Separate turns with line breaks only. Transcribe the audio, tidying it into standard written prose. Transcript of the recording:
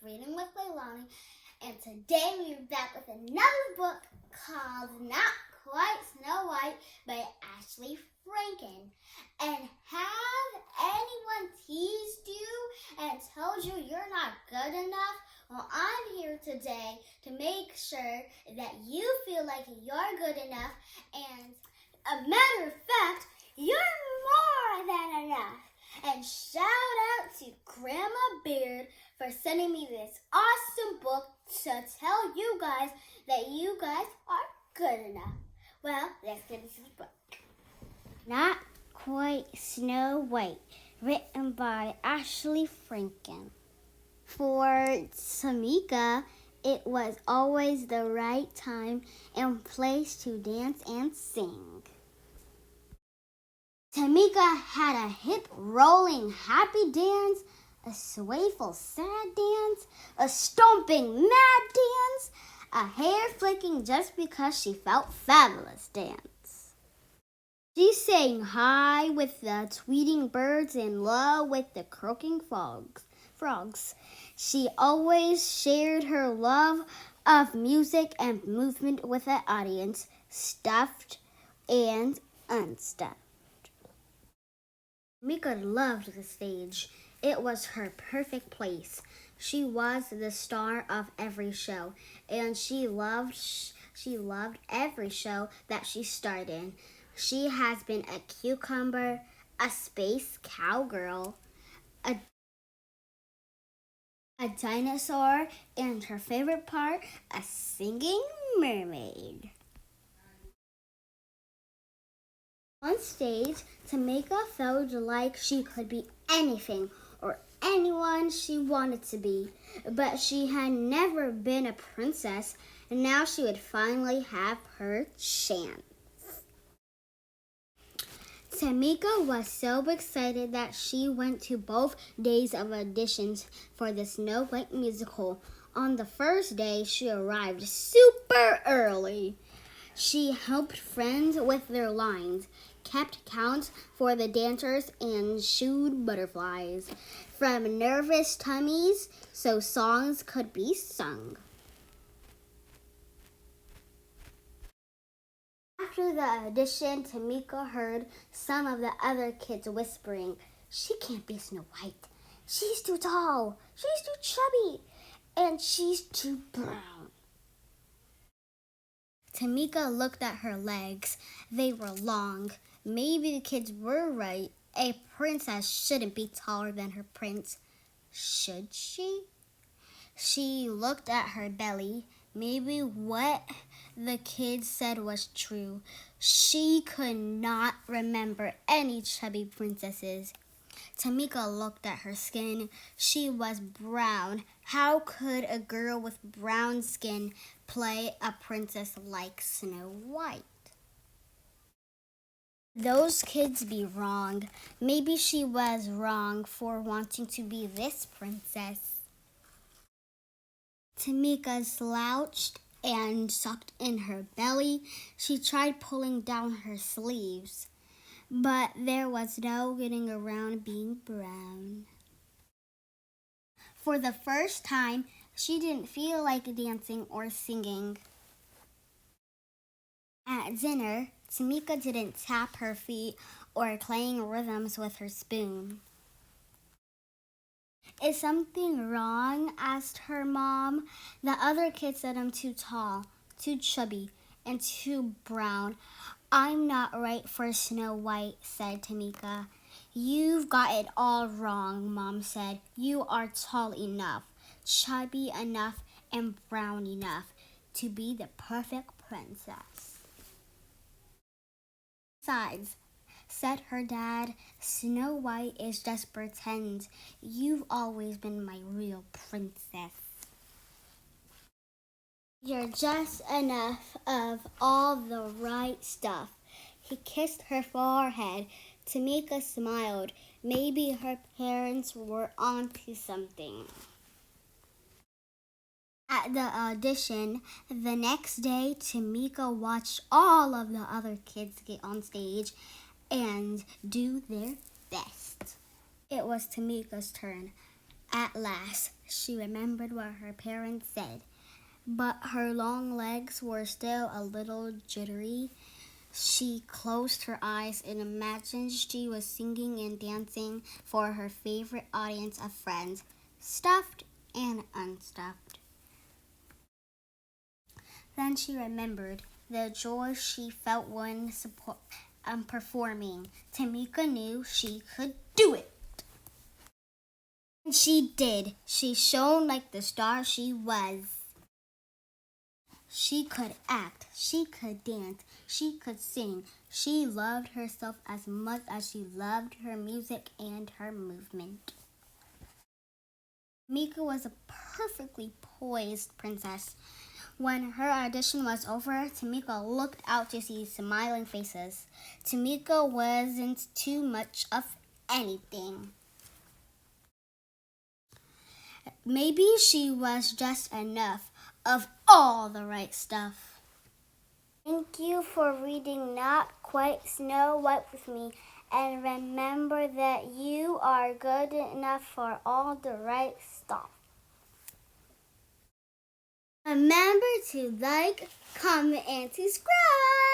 Reading with Leilani, and today we are back with another book called Not Quite Snow White by Ashley Franken. And have anyone teased you and told you you're not good enough? Well, I'm here today to make sure that you feel like you're good enough, and a matter of fact, you're more than enough. And shout out to Grandma Beard for sending me this awesome book to tell you guys that you guys are good enough. Well, let's get into the book. Not Quite Snow White, written by Ashley Franken. For Tamika, it was always the right time and place to dance and sing. Tamika had a hip-rolling happy dance, a swayful sad dance, a stomping mad dance, a hair-flicking just because she felt fabulous dance. She sang high with the tweeting birds and low with the croaking frogs. She always shared her love of music and movement with the audience, stuffed and unstuffed. Mika loved the stage. It was her perfect place. She was the star of every show, and she loved every show that she starred in. She has been a cucumber, a space cowgirl, a dinosaur, and her favorite part, a singing mermaid. On stage, Tamika felt like she could be anything or anyone she wanted to be, but she had never been a princess, and now she would finally have her chance. Tamika was so excited that she went to both days of auditions for the Snow White musical. On the first day, she arrived super early. She helped friends with their lines, kept count for the dancers, and shooed butterflies from nervous tummies so songs could be sung. After the audition, Tamika heard some of the other kids whispering, "She can't be Snow White. She's too tall, she's too chubby, and she's too brown." Tamika looked at her legs. They were long. Maybe the kids were right. A princess shouldn't be taller than her prince. Should she? She looked at her belly. Maybe what the kids said was true. She could not remember any chubby princesses. Tamika looked at her skin. She was brown. How could a girl with brown skin play a princess like Snow White? Those kids be wrong. Maybe she was wrong for wanting to be this princess. Tamika slouched and sucked in her belly. She tried pulling down her sleeves, but there was no getting around being brown. For the first time, she didn't feel like dancing or singing. At dinner, Tamika didn't tap her feet or playing rhythms with her spoon. "Is something wrong?" asked her mom. The other kids said I'm too tall, too chubby, and too brown. "I'm not right for Snow White," said Tamika. "You've got it all wrong," Mom said. "You are tall enough, chubby enough, and brown enough to be the perfect princess." "Besides," said her dad, "Snow White is just pretend. You've always been my real princess. You're just enough of all the right stuff." He kissed her forehead. Tamika smiled. Maybe her parents were onto something. At the audition, the next day, Tamika watched all of the other kids get on stage and do their best. It was Tamika's turn. At last, she remembered what her parents said, but her long legs were still a little jittery. She closed her eyes and imagined she was singing and dancing for her favorite audience of friends, stuffed and unstuffed. Then she remembered the joy she felt when performing. Tamika knew she could do it. And she did. She shone like the star she was. She could act, she could dance, she could sing. She loved herself as much as she loved her music and her movement. Mika was a perfectly poised princess. When her audition was over, Tamika looked out to see smiling faces. Tamika wasn't too much of anything. Maybe she was just enough of all the right stuff. Thank you for reading Not Quite Snow White with me, and remember that you are good enough for all the right stuff. Remember to like, comment, and subscribe.